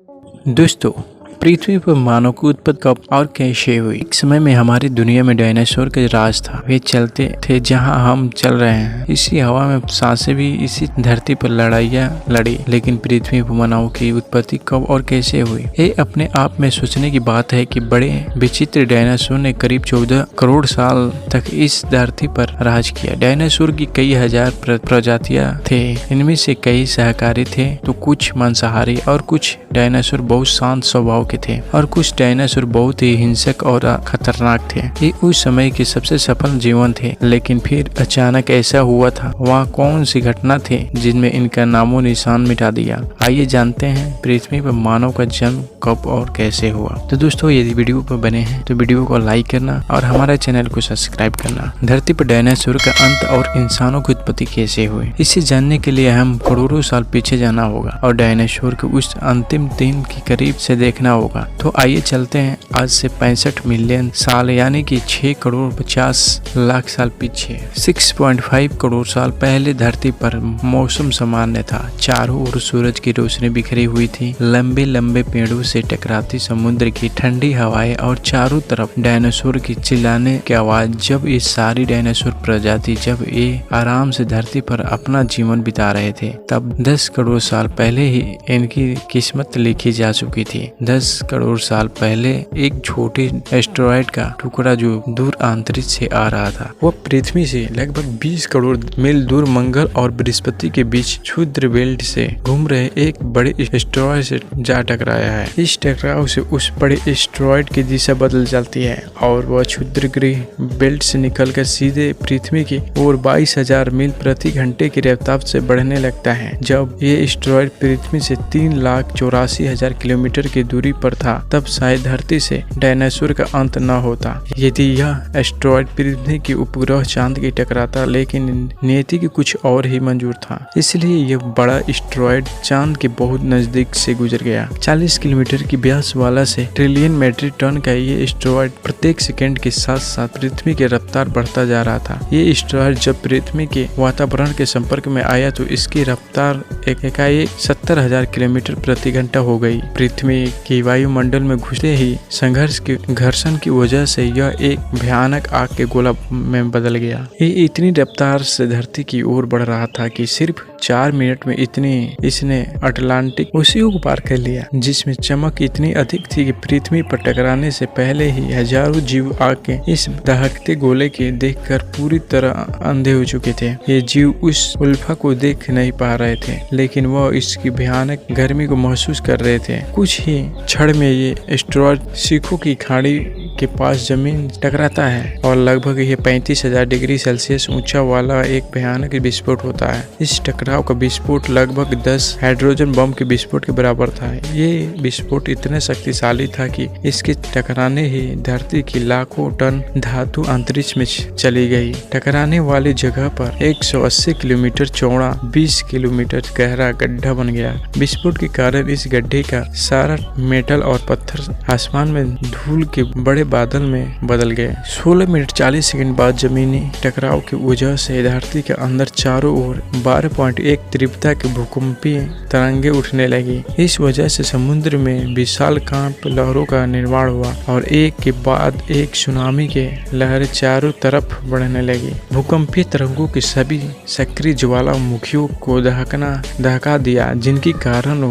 दोस्तों, पृथ्वी पर मानव की उत्पत्ति कब और कैसे हुई? एक समय में हमारी दुनिया में डायनासोर का राज था। वे चलते थे जहां हम चल रहे हैं। इसी हवा में सांसें भी इसी धरती पर लड़ाइयाँ लड़ी। लेकिन पृथ्वी पर मानव की उत्पत्ति कब और कैसे हुई, ये अपने आप में सोचने की बात है कि बड़े विचित्र डायनासोर ने करीब 14 करोड़ साल तक इस धरती पर राज किया। डायनासोर की कई हजार प्रजातियां थे। इनमें से कई शाकाहारी थे तो कुछ मांसाहारी, और कुछ डायनासोर बहुत शांत स्वभाव के थे, और कुछ डायनासोर बहुत ही हिंसक और खतरनाक थे। ये उस समय के सबसे सफल जीवन थे। लेकिन फिर अचानक ऐसा हुआ था। वहाँ कौन सी घटना थी जिनमें इनका नामो निशान मिटा दिया? आइए जानते हैं पृथ्वी पर मानव का जन्म कब और कैसे हुआ। तो दोस्तों, यदि वीडियो पर बने हैं तो वीडियो को लाइक करना और हमारे चैनल को सब्सक्राइब करना। धरती पर डायनासोर का अंत और इंसानों की उत्पत्ति कैसे हुई, इसे जानने के लिए हम करोड़ों साल पीछे जाना होगा और डायनासोर के उस अंतिम दिन की करीब से देखना होगा। तो आइए चलते हैं आज से 65 मिलियन साल यानी कि 6 करोड़ 50 लाख साल पीछे। 6.5 करोड़ साल पहले धरती पर मौसम सामान्य था। चारों ओर सूरज की रोशनी बिखरी हुई थी। लंबे लंबे पेड़ों से टकराती समुद्र की ठंडी हवाएं और चारों तरफ डायनासोर की चिल्लाने की आवाज। जब ये सारी डायनासोर प्रजाति जब ये आराम से धरती पर अपना जीवन बिता रहे थे, तब 10 करोड़ साल पहले ही इनकी किस्मत लिखी जा चुकी थी। 10 करोड़ साल पहले एक छोटे एस्टेरॉयड का टुकड़ा जो दूर अंतरिक्ष से आ रहा था, वह पृथ्वी से लगभग 20 करोड़ मील दूर मंगल और बृहस्पति के बीच क्षुद्र बेल्ट से घूम रहे एक बड़े एस्टेरॉयड से जा टकराया है। इस टकराव से उस बड़े एस्टेरॉयड की दिशा बदल जाती है और वह क्षुद्र गृह बेल्ट से निकलकर सीधे पृथ्वी की ओर 22,000 मील प्रति घंटे की रफ्तार से बढ़ने लगता है। जब ये एस्टेरॉयड पृथ्वी से 3,84,000 किलोमीटर की दूरी पर था, तब शायद धरती से डायनासोर का अंत न होता। यदि यह एस्टेरॉयड पृथ्वी के उपग्रह चांद की टकराता, लेकिन नियति की कुछ और ही मंजूर था। इसलिए यह बड़ा एस्टेरॉयड चांद के बहुत नजदीक से गुजर गया। 40 किलोमीटर की व्यास वाला से ट्रिलियन मेट्रिक टन का ये एस्टेरॉयड प्रत्येक सेकंड के साथ साथ पृथ्वी की रफ्तार बढ़ता जा रहा था। ये एस्टेरॉयड जब पृथ्वी के वातावरण के संपर्क में आया तो इसकी रफ्तार एकाएक 70,000 किलोमीटर प्रति घंटा हो गई। पृथ्वी की वायुमंडल में घुसते ही संघर्ष के घर्षण की वजह से यह एक भयानक आग के गोला में बदल गया। ये इतनी रफ्तार से धरती की ओर बढ़ रहा था कि सिर्फ 4 मिनट में इसने अटलांटिक ओशियन को पार कर लिया, जिसमें चमक इतनी अधिक थी कि पृथ्वी पर टकराने से पहले ही हजारों जीव आग के इस दहकते गोले के देखकर पूरी तरह अंधे हो चुके थे। ये जीव उस उल्फा को देख नहीं पा रहे थे, लेकिन वह इसकी भयानक गर्मी को महसूस कर रहे थे। कुछ ही क्षण में ये एस्टेरॉयड सीखों की खाड़ी के पास जमीन टकराता है और लगभग ये 35,000 डिग्री सेल्सियस ऊंचा वाला एक भयानक विस्फोट होता है। इस टकराव का विस्फोट लगभग 10 हाइड्रोजन बम के विस्फोट के बराबर था। ये विस्फोट इतने शक्तिशाली था कि इसके टकराने ही धरती की लाखों टन धातु अंतरिक्ष में चली गई। टकराने वाली जगह पर 180 किलोमीटर चौड़ा 20 किलोमीटर गहरा गड्ढा बन गया। विस्फोट के कारण इस गड्ढे का सारा मेटल और पत्थर आसमान में धूल के बड़े बादल में बदल गए। 16 मिनट 40 सेकंड बाद जमीनी टकराव की वजह से धरती के अंदर चारों ओर 12.1 तीव्रता के भूकंपीय तरंगे उठने लगी। इस वजह से समुद्र में विशाल कांप लहरों का निर्माण हुआ और एक के बाद एक सुनामी के लहरें चारों तरफ बढ़ने लगी। भूकंपीय तरंगों के सभी सक्रिय ज्वालामुखियों को दहका दिया, जिनके कारण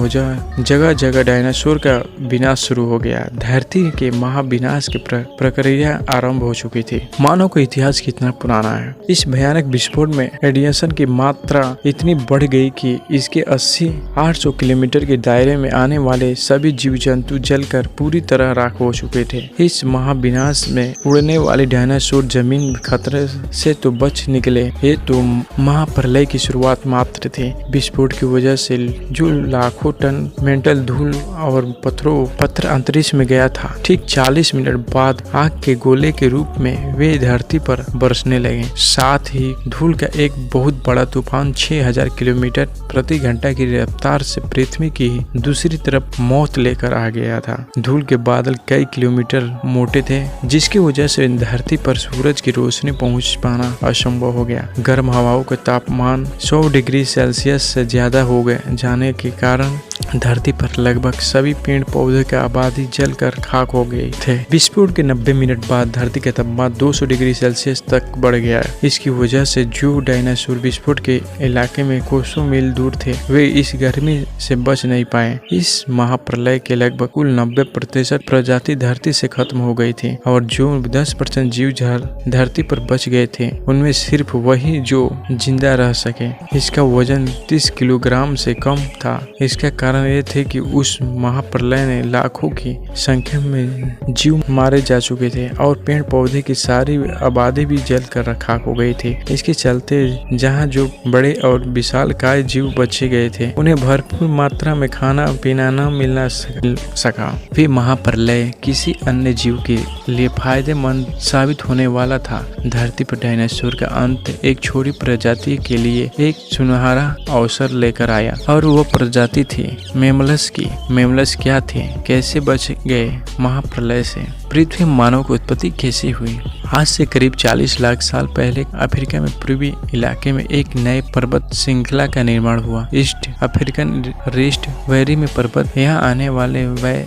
जगह जगह डायनासोर का विनाश शुरू हो गया। धरती के महाविनाश की प्रक्रिया आरंभ हो चुकी थी। मानव का इतिहास कितना पुराना है। इस भयानक विस्फोट में रेडिएशन की मात्रा इतनी बढ़ गई कि इसके 80-800 किलोमीटर के दायरे में आने वाले सभी जीव जंतु जलकर पूरी तरह राख हो चुके थे। इस महाविनाश में उड़ने वाले डायनासोर जमीन खतरे से तो बच निकले, ये तो महाप्रलय की शुरुआत मात्र थी। विस्फोट की वजह से जो लाखों टन मेटल धूल और पत्थर अंतरिक्ष में गया था, ठीक 40 मिनट बाद आग के गोले के रूप में वे धरती पर बरसने लगे। साथ ही धूल का एक बहुत बड़ा तूफान 6000 किलोमीटर प्रति घंटा की रफ्तार से पृथ्वी की दूसरी तरफ मौत लेकर आ गया था। धूल के बादल कई किलोमीटर मोटे थे, जिसकी वजह से धरती पर सूरज की रोशनी पहुंच पाना असंभव हो गया। गर्म हवाओं का तापमान 100 डिग्री सेल्सियस से ज्यादा हो गए जाने के कारण धरती पर लगभग सभी पेड़ पौधे की आबादी जलकर खाक हो गए थे। विस्फोट के 90 मिनट बाद धरती का तापमान 200 डिग्री सेल्सियस तक बढ़ गया। इसकी वजह से जो डायनासोर विस्फोट के इलाके में कोसों मील दूर थे, वे इस गर्मी से बच नहीं पाए। इस महाप्रलय के लगभग कुल 90% प्रजाति धरती से खत्म हो गई थी और जो 10% जीव धरती पर बच गए थे, उनमें सिर्फ वही जो जिंदा रह सके। इसका वजन 30 किलोग्राम से कम था। इसका कारण ये थे कि उस महाप्रलय ने लाखों की संख्या में जीव मारे जा चुके थे और पेड़ पौधे की सारी आबादी भी जल कर खाक हो गई थी। इसके चलते जहाँ जो बड़े और विशालकाय जीव बचे गए थे, उन्हें भरपूर मात्रा में खाना पीना न मिलना सका। फिर महाप्रलय किसी अन्य जीव के लिए फायदेमंद साबित होने वाला था। धरती पर डायनासोर का अंत एक छोटी प्रजाति के लिए एक सुनहरा अवसर लेकर आया और वो प्रजाति थी मैमल्स की। मैमल्स क्या थे, कैसे बच गए महाप्रलय से, पृथ्वी मानव की उत्पत्ति कैसे हुई? आज से करीब 40 लाख साल पहले अफ्रीका में पूर्वी इलाके में एक नए पर्वत श्रृंखला का निर्माण हुआ। ईस्ट अफ्रीकन रिफ्ट वैली में पर्वत यहाँ आने वाले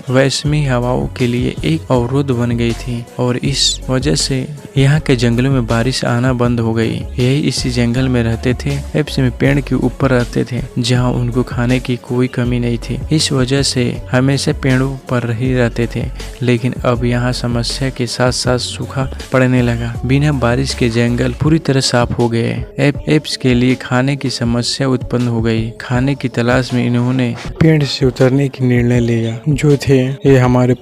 वैश्वी हवाओं के लिए एक अवरोध बन गई थी और इस वजह से यहाँ के जंगलों में बारिश आना बंद हो गई। यही इसी जंगल में रहते थे। एप्स में पेड़ के ऊपर रहते थे जहाँ उनको खाने की कोई कमी नहीं थी। इस वजह से हमेशा पेड़ों पर ही रहते थे। लेकिन अब यहाँ समस्या के साथ साथ सूखा पड़ने लगा। बिना बारिश के जंगल पूरी तरह साफ हो गए। एप्स के लिए खाने की समस्या उत्पन्न हो गई। खाने की तलाश में इन्होंने पेड़ से उतरने की निर्णय लिया। जो थे ये हमारे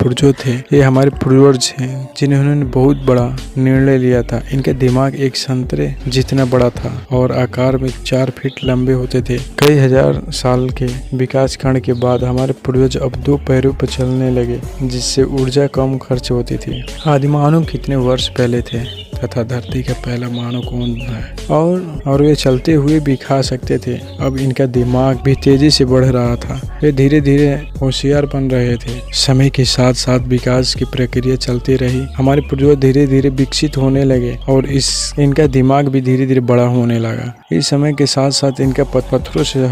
पूर्वज हैं जिन्होंने बहुत बड़ा निर्णय लिया था। इनका दिमाग एक संतरे जितना बड़ा था और आकार में 4 फीट लंबे होते थे। कई हजार साल के विकास खंड के बाद हमारे पूर्वज अब 2 पैरों पर चलने लगे, जिससे ऊर्जा कम खर्च होती थी। आदिमानव कितने वर्ष पहले थे तथा धरती का पहला मानव कौन था और वे चलते हुए भी खा सकते थे। अब इनका दिमाग भी तेजी से बढ़ रहा था। वे धीरे धीरे होशियार बन रहे थे। समय के साथ साथ विकास की प्रक्रिया चलती रही। हमारे पूर्वज धीरे धीरे विकसित होने लगे और इनका दिमाग भी धीरे धीरे बड़ा होने लगा। इस समय के साथ साथ इनका पत्थरों से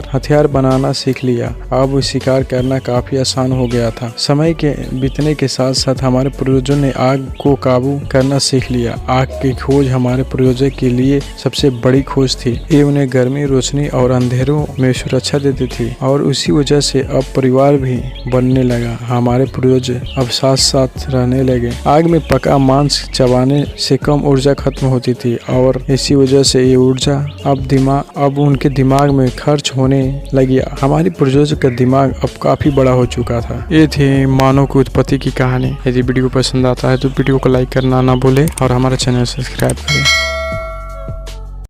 हथियार बनाना सीख लिया। अब शिकार करना काफी आसान हो गया था। समय के बीतने के साथ साथ हमारे पूर्वजों ने आग को काबू करना सीख लिया। आग की खोज हमारे पूर्वजों के लिए सबसे बड़ी खोज थी। ये उन्हें गर्मी, रोशनी और अंधेरों में सुरक्षा देती थी और उसी वजह से अब परिवार भी बनने लगा। हमारे पूर्वज अब साथ साथ रहने लगे। आग में पका मांस चबाने से कम ऊर्जा खत्म होती थी और इसी वजह से ये ऊर्जा अब उनके दिमाग में खर्च होने लगी। हमारे पूर्वजों का दिमाग अब काफी बड़ा हो चुका था। ये थी मानव की उत्पत्ति की कहानी। यदि वीडियो पसंद आता है तो वीडियो को लाइक करना ना भूले और हमारा चैनल सब्सक्राइब करें।